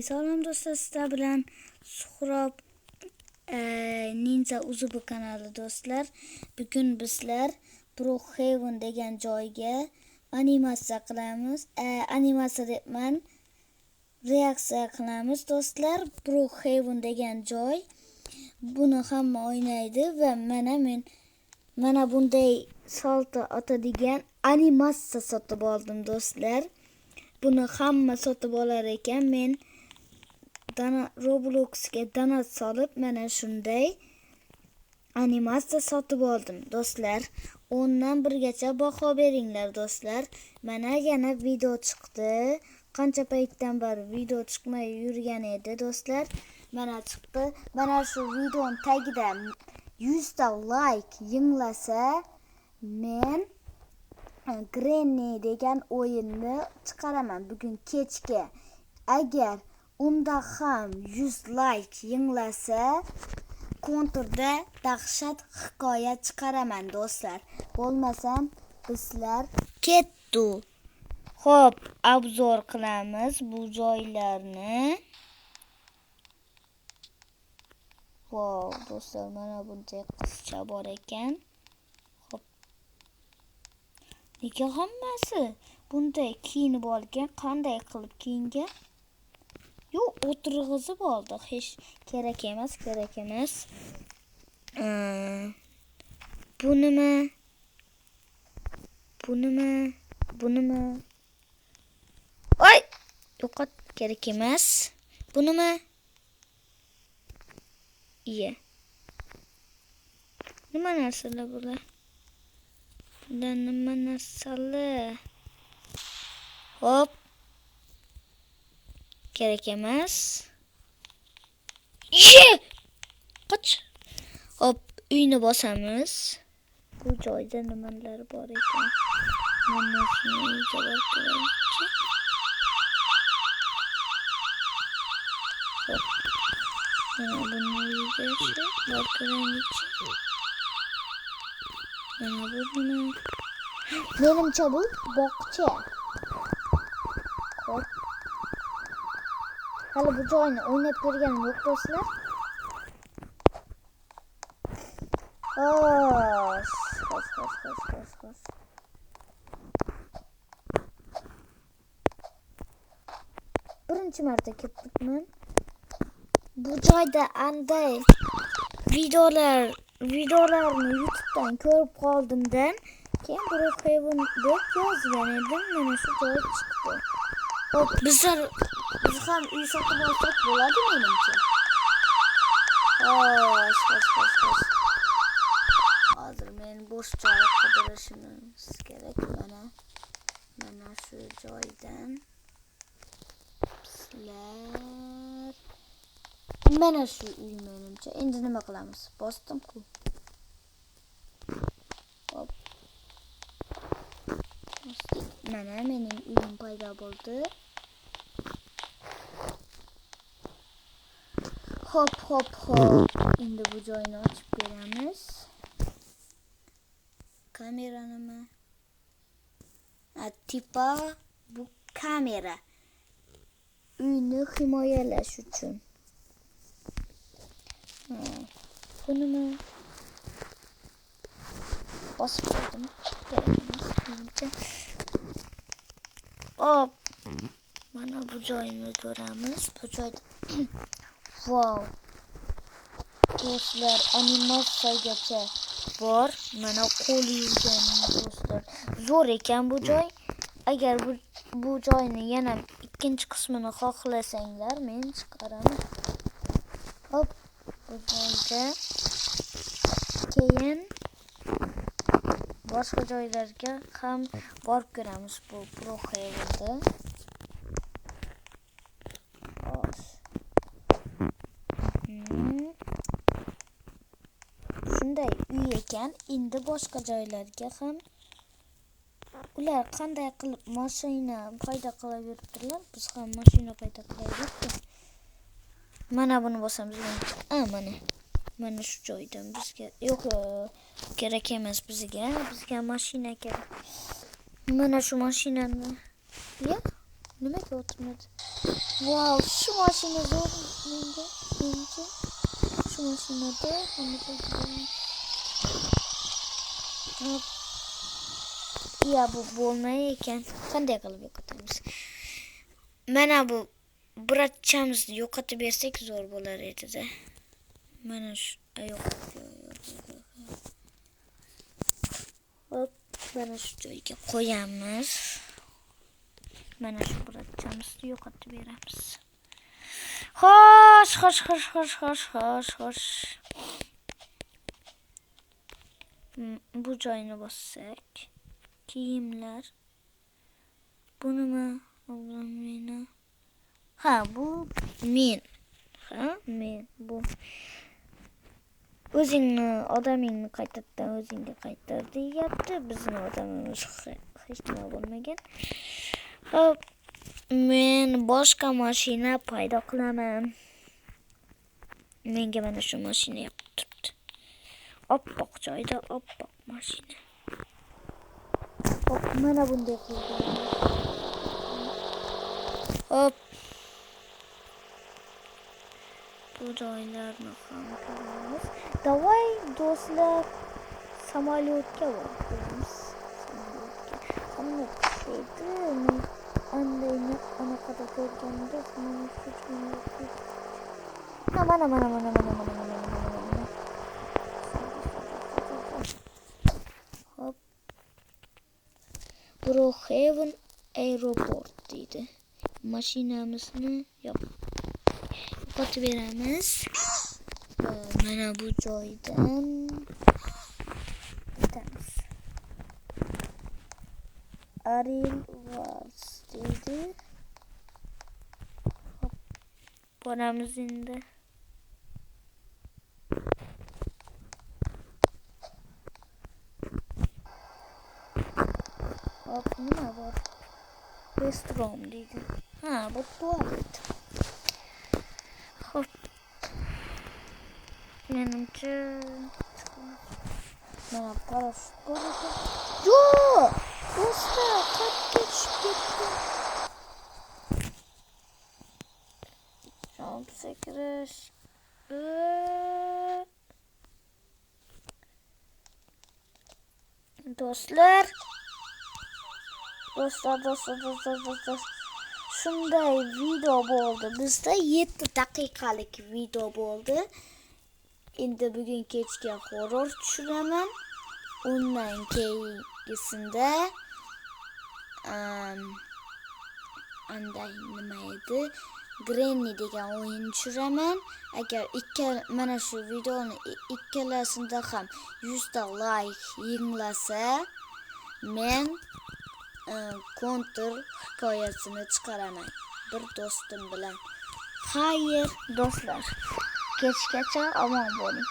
Salom do'stlar, sizlar bilan Suhrob Ninja Uzubu kanali do'stlar. Bugun bizlar Brookhaven degan joyga animatsiya qilamiz. Animatsiya debman, reaksiya qilamiz do'stlar. Brookhaven degan joy. Buni hamma o'ynaydi va mana bunday salto otadigan animatsiya sotib oldim do'stlar. Buni hamma sotib olar ekan. Men Robloxga donat solib mana shunday animatsiya sotib oldim do'stlar. 10 dan 1 gacha baho beringlar do'stlar. Mana yana video chiqdi. Qancha paytdan beri video chiqmay yurgan edi do'stlar. Mana chiqdi. Mana shu videoning tagida 100 ta like yinglasa men Granny degan o'yinni chiqaraman bugun kechga. Agar unda ham 100 like yinglasa, konturda dahshat hikoya chiqaraman do'stlar. Bo'lmasam bizlar ketdi. Xo'p, obzor qilamiz bu joylarni. Wow, do'stlar, mana bunday qizcha bor ekan. Nega hammasi bunday kiyinib olgan? Qanday qilib kiyingan? Yo'q, o'tirg'izib oldi. Hech kerak emas. Bu nima? Oy! Yo'qot, kerak emas. Bu nima? Iya. Nima narsalar bular? Nima narsalar? Hop. Kerak emas. Qoch. Hop, uyni bosamiz. Bu joyda nimalar bor ekan? Mana shuni javob beraychi. Hop. Mana buni uygacha bor ko'raychi. Mana bu nima? Menimcha bu bog'cha. Hop. Hali bu joyni o'ynab ko'rganim yo'q do'stlar. Xo'sh. Birinchi marta ketdikman. Bu joyda anday videolarni YouTube'dan ko'rib qoldimdan keyin Brookhaven deb yozgan edim. Mana shu joy chiqdi. Hop, biz ham uy sotib olsak bo'ladi menimcha. Xo'sh. Hozir men bo'sh joy qidirishimiz kerak. Mana shu joydan sizlar. Mana shu uy menimcha. Endi nima qilamiz? Bosdim-ku. Hop. Mana mening uyim paydo bo'ldi. Hop. Endi bu joyni ochib ko'ramiz. Kamera nima? Tipa bu kamera. Uyni himoyalash uchun. Bu nima? Bosib qo'ydim. Hop. Mana bu joyni ko'ramiz. Bu joyda wow. Do'stlar, animatsiyagacha bor. Mana qo'l yuvgan do'stlar. Zo'r ekan bu joy. Agar bu joyni yana ikkinchi qismini xohlasanglar, men chiqaraman. Hop. Bu joyda keyin boshqa joylarga ham borib ko'ramiz bu Brookhaven'da. Shunday uy ekan. Endi boshqa joylarga ham ular qanday qilib mashina paydo qilib yuribdilar, biz ham mashina paydo qilaylik. Mana buni bosamiz. Mana shu joydan bizga kerak emas bizga mashina kerak. Mana shu mashinani nimaga o'tirmadi? Wow, şu mashina zo'r menga. Şu mashinada hammaga gidaman. Hop. Ya bu bo'lmay ekan. Qanday qilib yo'qotamiz? Mana bu burachchamizni yo'qotib bersak zo'r bo'lar edi-da. Mana shu yo'q. Hop, mana shu joyga qo'yamiz. Mana shu burachchamizni yo'qotib beramiz. Xo'sh. Bu joyni bossak, kiyimlar. Bu nima? Meni. Ha, bu men. Bu. O'zingni odamingni qaytadan o'zingga qaytar deyapti. Bizning odamimiz hech nima bo'lmagan. Hop, men boshqa mashina paydo qilaman. Menga mana shu mashina yoqib turibdi. Oppoq joyda oppoq mashina. Hop, mana bunday qildim. Hop. Bu joylarni ham ko'ramiz. Davay do'stlar, samolyotga boramiz. Samolyotga deydi. Andayni anaqada ko'rganda mana. Hop. Brookhaven aeroport deydi. Mashinamizni yo'qotib beramiz. Mana bu joydan ketamiz. Ariel Wars deydi. Hop. Boramiz endi. Hop, nima bor? Restroom deydi. Ha, bu tualet. Hop. Menimcha mana parashyut ko'radi. Yo'q! Do'stlar, qatga tushib ketdi. Jump sakirash. Do'stlar. Shunday video bo'ldi. Bizda 7 daqiqalik video bo'ldi. Endi bugun kechga horror tushiraman. Undan keyingisida nima edi? Granny degan o'yin tushiraman. Agar mana shu videoni ikkalasida ham 100 ta like yig'lasa, men Counter hikoyasini chiqaraman bir do'stim bilan. Xayr do'stlar, kechgacha omon bo'ling.